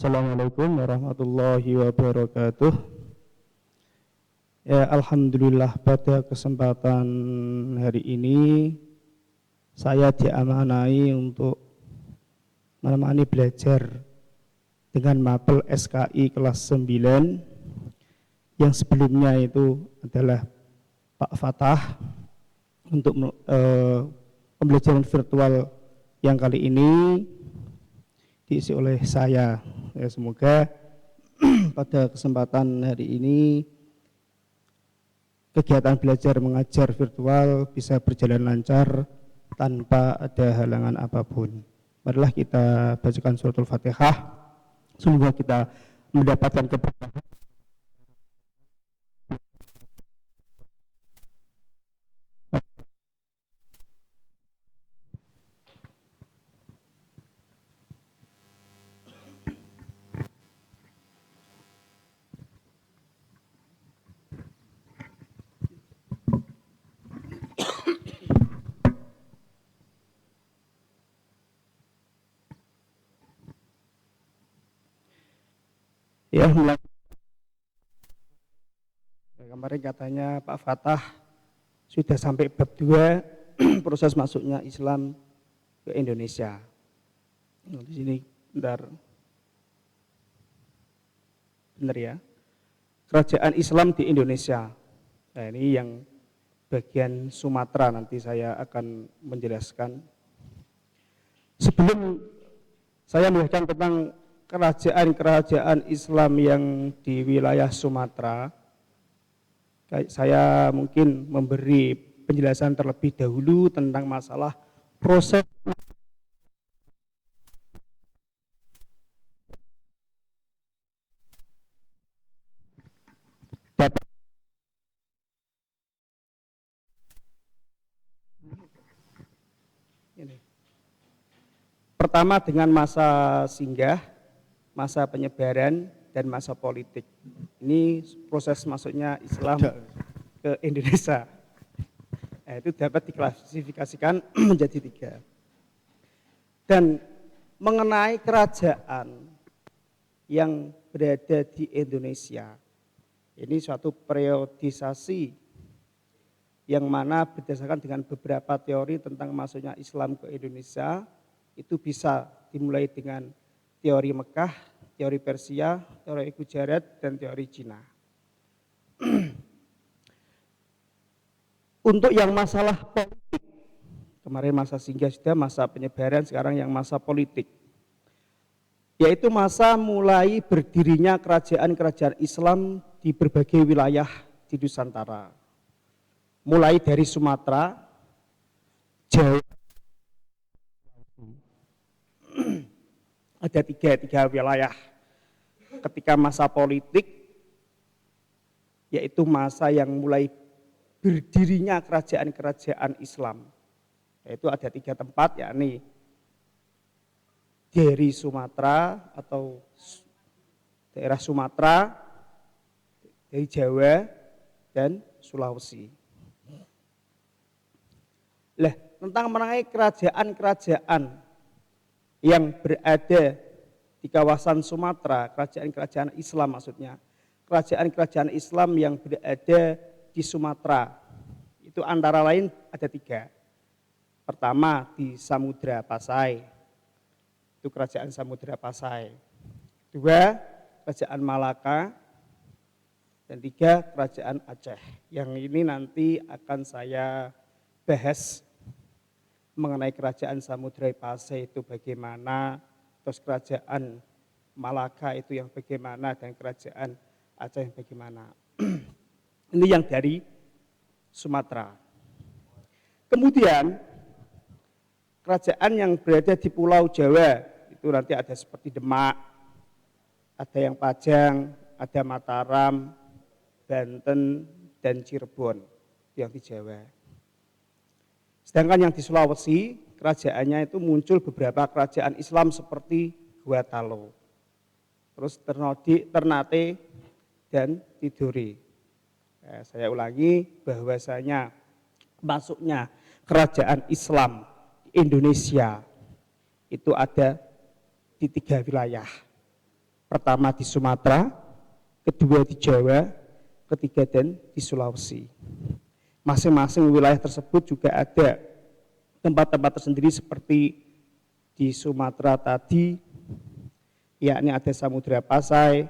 Assalamualaikum warahmatullahi wabarakatuh. Ya, alhamdulillah pada kesempatan hari ini saya diamanai untuk menemani belajar dengan mapel SKI kelas 9 yang sebelumnya itu adalah Pak Fatah untuk pembelajaran virtual yang kali ini diisi oleh saya. Ya, semoga pada kesempatan hari ini kegiatan belajar mengajar virtual bisa berjalan lancar tanpa ada halangan apapun. Marilah kita bacakan suratul Fatihah. Semoga kita mendapatkan keberkahan. Ya, mulai. Kemarin katanya Pak Fatah sudah sampai bab 2 proses masuknya Islam ke Indonesia. Nah, di sini benar ya. Kerajaan Islam di Indonesia. Nah, ini yang bagian Sumatera, nanti saya akan menjelaskan. Sebelum saya menjelaskan tentang kerajaan-kerajaan Islam yang di wilayah Sumatera, saya mungkin memberi penjelasan terlebih dahulu tentang masalah proses ini. Pertama dengan masa singgah, masa penyebaran, dan masa politik. Ini proses masuknya Islam ke Indonesia. Nah, itu dapat diklasifikasikan menjadi 3. Dan mengenai kerajaan yang berada di Indonesia, ini suatu periodisasi yang mana berdasarkan dengan beberapa teori tentang masuknya Islam ke Indonesia, itu bisa dimulai dengan teori Mekah, teori Persia, teori Gujarat, dan teori Cina. Untuk yang masalah politik, kemarin masa singgah sudah, masa penyebaran, sekarang yang masa politik, yaitu masa mulai berdirinya kerajaan-kerajaan Islam di berbagai wilayah di Nusantara. Mulai dari Sumatera, Jawa, ada tiga wilayah. Ketika masa politik, yaitu masa yang mulai berdirinya kerajaan-kerajaan Islam, yaitu ada 3 tempat, yakni dari Sumatera atau daerah Sumatera, dari Jawa, dan Sulawesi. Lah, tentang mengenai kerajaan-kerajaan yang berada di kawasan Sumatera, kerajaan-kerajaan Islam maksudnya, kerajaan-kerajaan Islam yang berada di Sumatera, itu antara lain ada 3. Pertama di Samudra Pasai, itu kerajaan Samudra Pasai. 2, kerajaan Malaka. Dan 3, kerajaan Aceh. Yang ini nanti akan saya bahas mengenai kerajaan Samudra Pasai itu bagaimana, terus kerajaan Malaka itu yang bagaimana, dan kerajaan Aceh yang bagaimana. Ini yang dari Sumatera. Kemudian kerajaan yang berada di Pulau Jawa, itu nanti ada seperti Demak, ada yang Pajang, ada Mataram, Banten, dan Cirebon, yang di Jawa. Sedangkan yang di Sulawesi, kerajaannya itu muncul beberapa kerajaan Islam seperti Gorontalo, terus Ternate, dan Tidore. Saya ulangi bahwasanya masuknya kerajaan Islam di Indonesia itu ada di 3 wilayah. Pertama di Sumatera, kedua di Jawa, ketiga dan di Sulawesi. Masing-masing wilayah tersebut juga ada tempat-tempat tersendiri seperti di Sumatera tadi, yakni ada Samudra Pasai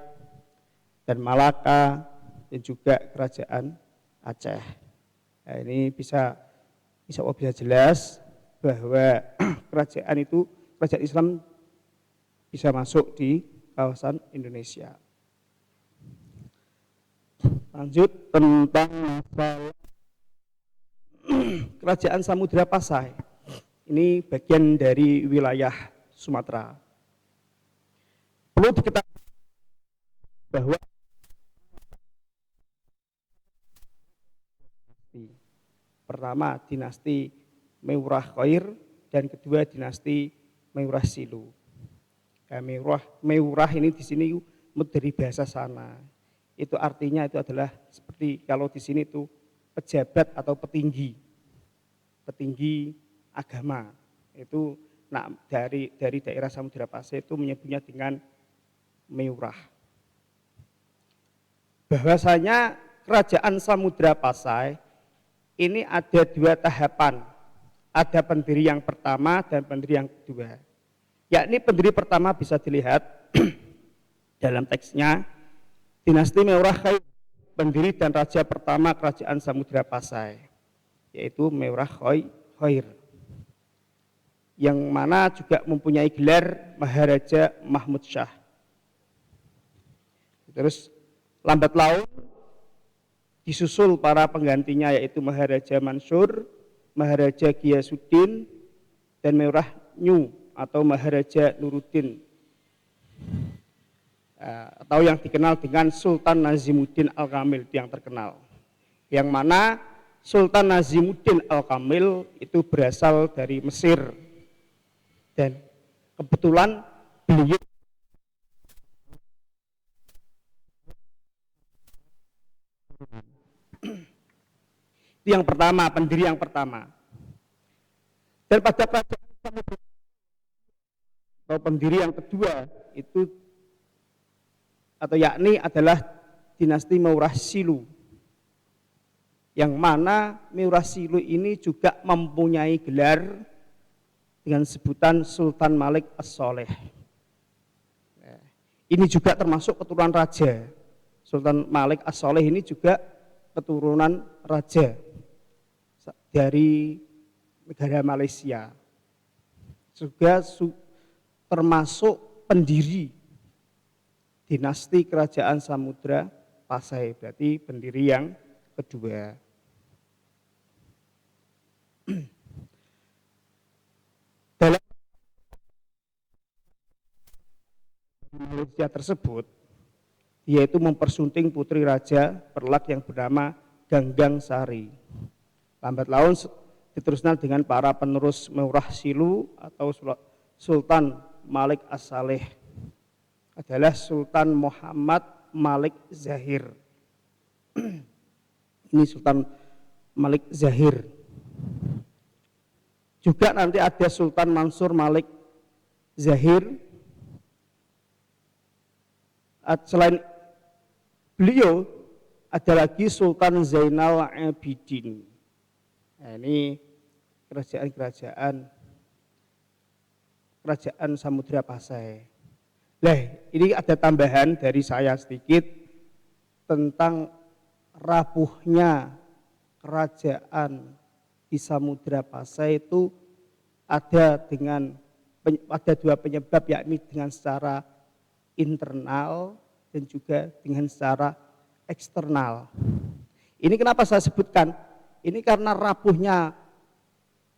dan Malaka dan juga Kerajaan Aceh. Nah, ini bisa jelas bahwa kerajaan Islam bisa masuk di kawasan Indonesia. Lanjut tentang masalah Kerajaan Samudra Pasai. Ini bagian dari wilayah Sumatera. Perlu diketahui bahwa pertama dinasti Meurah Khair dan kedua dinasti Meurah Silu. Meurah ini di sini dari bahasa sana. Itu artinya itu adalah seperti kalau di sini itu pejabat atau petinggi agama. Itu dari daerah Samudra Pasai itu menyebutnya dengan Meurah. Bahwasanya kerajaan Samudra Pasai ini ada dua tahapan. Ada pendiri yang pertama dan pendiri yang kedua. Yakni pendiri pertama bisa dilihat dalam teksnya, dinasti Meurah Khair, pendiri dan raja pertama kerajaan Samudra Pasai, yaitu Meurah Khair, yang mana juga mempunyai gelar Maharaja Mahmud Shah. Terus lambat laun disusul para penggantinya, yaitu Maharaja Mansur, Maharaja Ghiyasuddin, dan Meurah Nyu atau Maharaja Nuruddin, atau yang dikenal dengan Sultan Nazimuddin Al-Kamil yang terkenal. Yang mana Sultan Nazimuddin Al-Kamil itu berasal dari Mesir, dan kebetulan beliau itu yang pertama, pendiri yang pertama. Dan pada kerajaan Samudra atau pendiri yang kedua itu yakni adalah dinasti Meurah Silu, yang mana Meurah Silu ini juga mempunyai gelar dengan sebutan Sultan Malik As-Soleh. Ini juga termasuk keturunan raja. Sultan Malik As-Soleh ini juga keturunan raja dari negara Malaysia. Juga termasuk pendiri dinasti kerajaan Samudra Pasai, berarti pendiri yang kedua. Dalam Malaysia tersebut, yaitu mempersunting putri raja Perlak yang bernama Ganggang Sari. Lambat laun diteruskan dengan para penerus Meurah Silu atau Sultan Malik As-Saleh adalah Sultan Muhammad Malik Zahir. Ini Sultan Malik Zahir. Juga nanti ada Sultan Mansur Malik Zahir. Selain beliau ada lagi Sultan Zainal Abidin. Nah, ini kerajaan Samudra Pasai. Nah, ini ada tambahan dari saya sedikit tentang rapuhnya kerajaan di Samudra Pasai itu ada dua penyebab, yakni dengan secara internal dan juga dengan secara eksternal. Ini kenapa saya sebutkan? Ini karena rapuhnya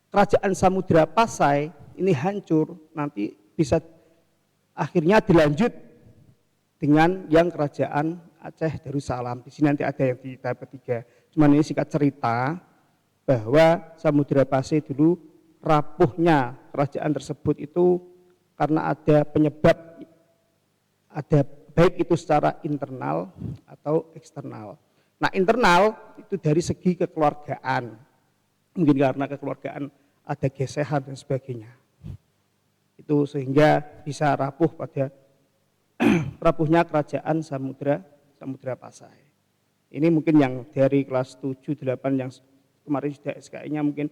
kerajaan Samudra Pasai ini hancur, nanti bisa akhirnya dilanjut dengan yang kerajaan Aceh Darussalam. Di sini nanti ada yang di tahap ketiga. Cuman ini singkat cerita bahwa Samudra Pasai dulu rapuhnya kerajaan tersebut itu karena ada penyebab, ada baik itu secara internal atau eksternal. Nah, internal itu dari segi kekeluargaan, mungkin karena kekeluargaan ada gesehan dan sebagainya. Itu sehingga bisa rapuh pada rapuhnya kerajaan Samudra Pasai. Ini mungkin yang dari kelas 7, 8 yang kemarin sudah SKI-nya mungkin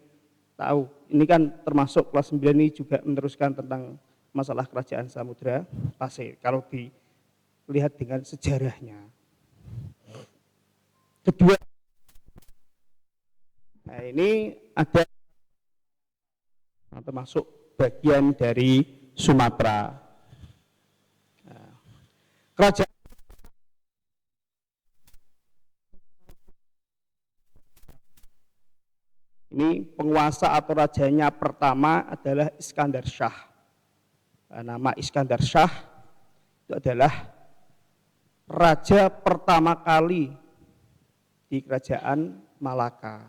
tahu. Ini kan termasuk kelas 9 ini juga meneruskan tentang masalah kerajaan Samudra Pasai. Kalau dilihat dengan sejarahnya. Kedua, nah ini ada termasuk bagian dari Sumatera. Nah, kerajaan ini penguasa atau rajanya pertama adalah Iskandar Shah. Nama Iskandar Shah itu adalah raja pertama kali di kerajaan Malaka.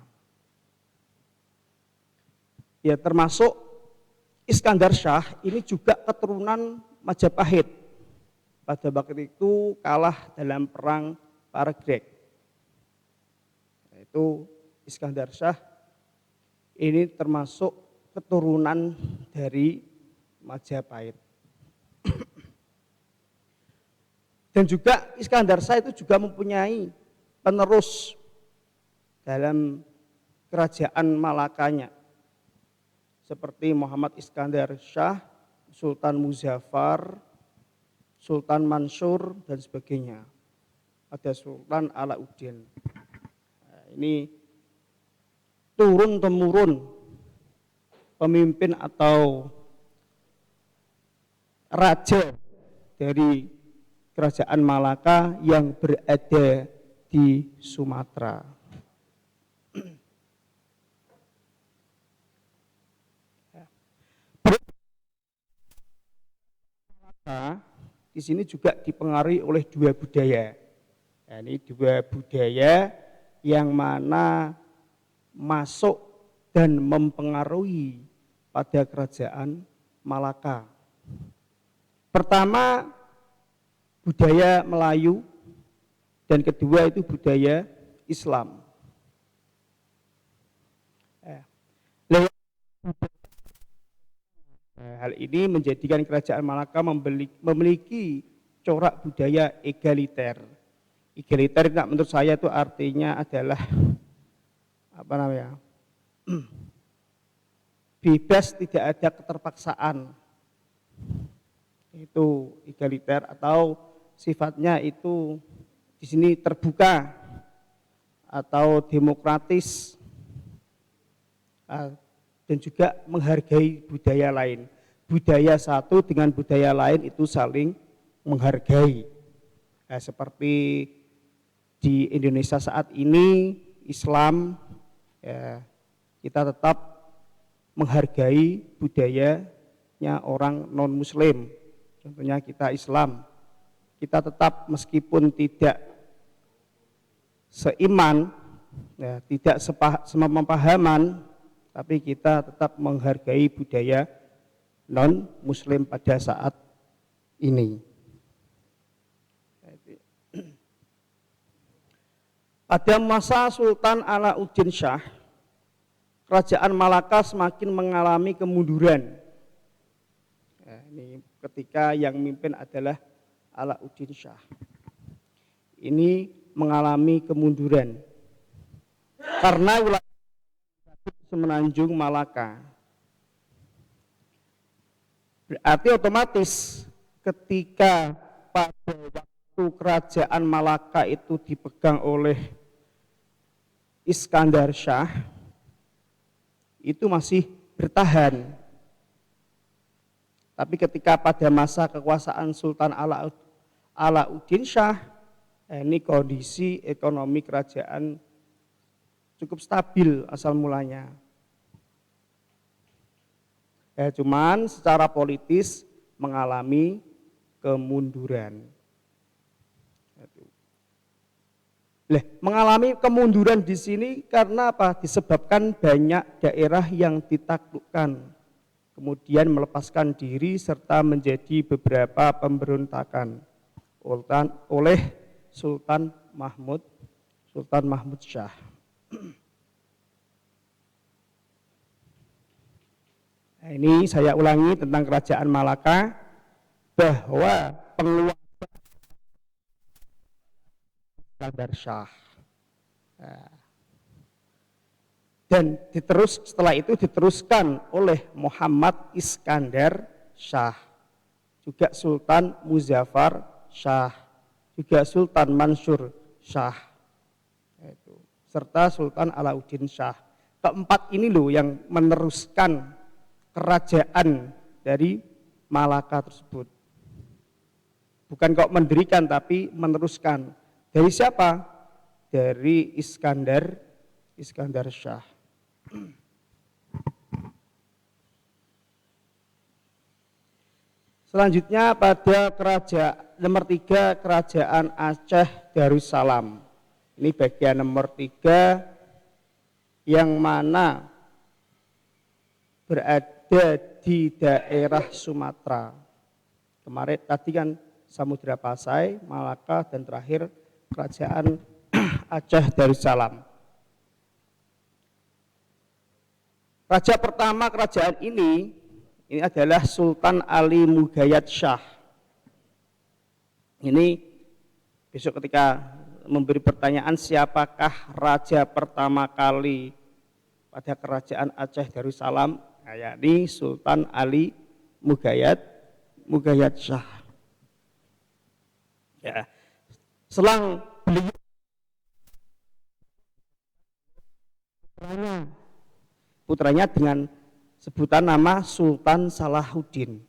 Ya, termasuk Iskandar Shah ini juga keturunan Majapahit. Pada waktu itu kalah dalam perang para Grek. Itu Iskandar Shah ini termasuk keturunan dari Majapahit. Dan juga Iskandar Shah itu juga mempunyai penerus dalam kerajaan Malakanya. Seperti Muhammad Iskandar Shah, Sultan Muzaffar, Sultan Mansur, dan sebagainya. Ada Sultan Alauddin. Nah, ini turun-temurun pemimpin atau raja dari kerajaan Malaka yang berada di Sumatera. Di sini juga dipengaruhi oleh dua budaya. Nah, ini dua budaya yang mana masuk dan mempengaruhi pada kerajaan Malaka. Pertama, budaya Melayu, dan kedua itu budaya Islam. Hal ini menjadikan kerajaan Malaka memiliki corak budaya egaliter. Egaliter menurut saya itu artinya adalah bebas, tidak ada keterpaksaan. Itu egaliter, atau sifatnya itu di sini terbuka atau demokratis, dan juga menghargai budaya lain. Budaya satu dengan budaya lain itu saling menghargai. Seperti di Indonesia saat ini, Islam, ya, kita tetap menghargai budayanya orang non-Muslim. Contohnya kita Islam, kita tetap meskipun tidak seiman, ya, tidak sepemahaman, tapi kita tetap menghargai budaya non-Muslim pada saat ini. Pada masa Sultan Alauddin Shah, kerajaan Malaka semakin mengalami kemunduran. Ya, ini ketika yang memimpin adalah Alauddin Shah. Ini mengalami kemunduran karena wilayah Semenanjung Malaka. Berarti otomatis ketika pada waktu kerajaan Malaka itu dipegang oleh Iskandar Shah, itu masih bertahan. Tapi ketika pada masa kekuasaan Sultan Alauddin Shah, ini kondisi ekonomi kerajaan cukup stabil asal mulanya. Cuman secara politis mengalami kemunduran. Mengalami kemunduran di sini karena apa? Disebabkan banyak daerah yang ditaklukkan, kemudian melepaskan diri serta menjadi beberapa pemberontakan oleh Sultan Mahmud Shah. Nah, ini saya ulangi tentang kerajaan Malaka, bahwa penguasa Iskandar Shah. Nah, dan setelah itu diteruskan oleh Muhammad Iskandar Shah, juga Sultan Muzaffar Shah, juga Sultan Mansur Shah, serta Sultan Alauddin Shah. Keempat ini loh yang meneruskan kerajaan dari Malaka tersebut. Bukan kok mendirikan tapi meneruskan. Dari siapa? Dari Iskandar Shah. Selanjutnya pada kerajaan nomor 3, Kerajaan Aceh Darussalam. Ini bagian nomor 3 yang mana berada di daerah Sumatera. Kemarin tadi kan Samudra Pasai, Malaka, dan terakhir Kerajaan Aceh Darussalam. Raja pertama kerajaan ini adalah Sultan Ali Mughayat Shah. Ini besok ketika memberi pertanyaan siapakah raja pertama kali pada kerajaan Aceh Darussalam, yakni Sultan Ali Mughayat Shah. Ya, selang beliau putranya dengan sebutan nama Sultan Salahuddin.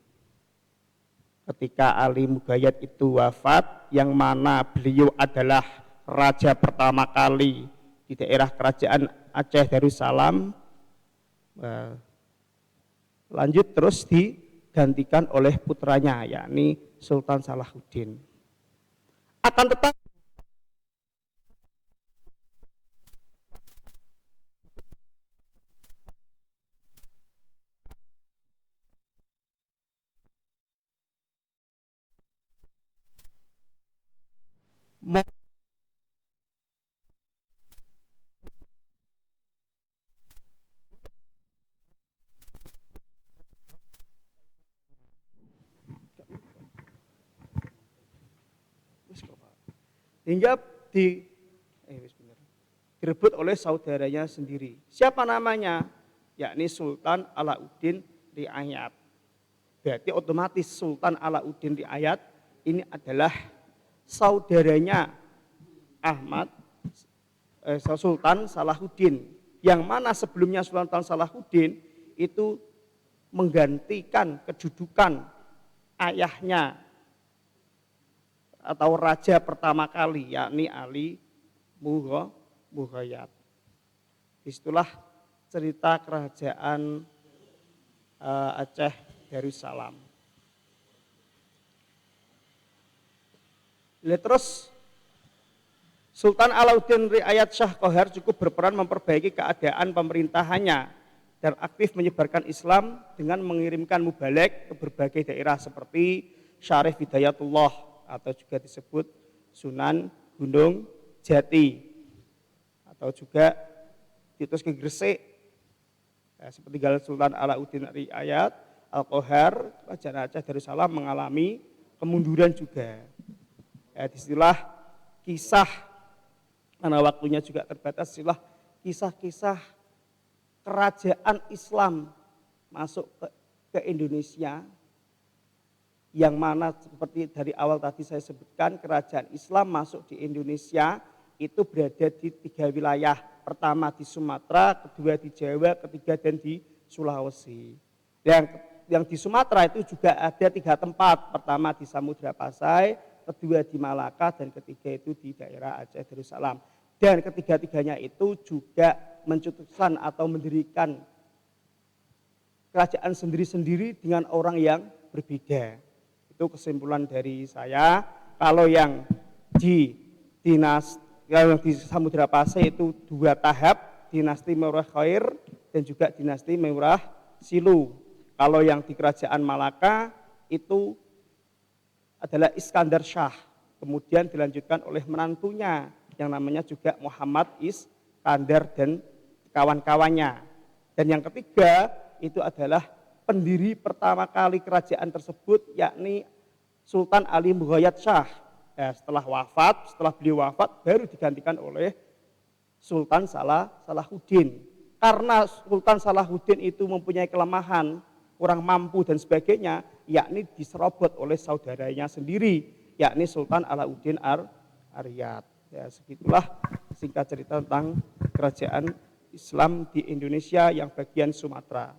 Ketika Ali Mughayat itu wafat, yang mana beliau adalah raja pertama kali di daerah kerajaan Aceh Darussalam, lanjut terus digantikan oleh putranya, yakni Sultan Salahuddin. Akan tetapi hingga direbut oleh saudaranya sendiri. Siapa namanya? Yakni Sultan Alauddin Riayat. Berarti otomatis Sultan Alauddin Riayat ini adalah saudaranya Sultan Salahuddin, yang mana sebelumnya Sultan Salahuddin itu menggantikan kedudukan ayahnya atau raja pertama kali, yakni Ali Mughayat. Disitulah cerita kerajaan Aceh Darussalam. Terus Sultan Alauddin Riayat Shah Qohar cukup berperan memperbaiki keadaan pemerintahannya dan aktif menyebarkan Islam dengan mengirimkan mubalek ke berbagai daerah seperti Syarif Hidayatullah atau juga disebut Sunan Gunung Jati, atau juga diutus ke Gresik seperti Sultan Alauddin Riayat Al-Qohar. Kerajaan Aceh Darussalam mengalami kemunduran juga. Disitulah kisah, karena waktunya juga terbatas, disitulah kisah-kisah kerajaan Islam masuk ke Indonesia, yang mana seperti dari awal tadi saya sebutkan, kerajaan Islam masuk di Indonesia itu berada di 3 wilayah. Pertama di Sumatera, kedua di Jawa, ketiga dan di Sulawesi. Yang di Sumatera itu juga ada 3 tempat. Pertama di Samudra Pasai, kedua di Malaka, dan ketiga itu di daerah Aceh Darussalam. Dan ketiga-tiganya itu juga mencetuskan atau mendirikan kerajaan sendiri-sendiri dengan orang yang berbeda. Itu kesimpulan dari saya. Kalau yang di Samudra Pasai itu 2 tahap, dinasti Meurah Khair dan juga dinasti Meurah Silu. Kalau yang di kerajaan Malaka itu adalah Iskandar Shah, kemudian dilanjutkan oleh menantunya yang namanya juga Muhammad Iskandar dan kawan-kawannya. Dan yang ketiga itu adalah pendiri pertama kali kerajaan tersebut, yakni Sultan Ali Mughayat Shah. Setelah beliau wafat baru digantikan oleh Sultan Salahuddin. Karena Sultan Salahuddin itu mempunyai kelemahan, kurang mampu dan sebagainya, yakni diserobot oleh saudaranya sendiri, yakni Sultan Alauddin Aryad. Ya, segitulah singkat cerita tentang kerajaan Islam di Indonesia yang bagian Sumatera.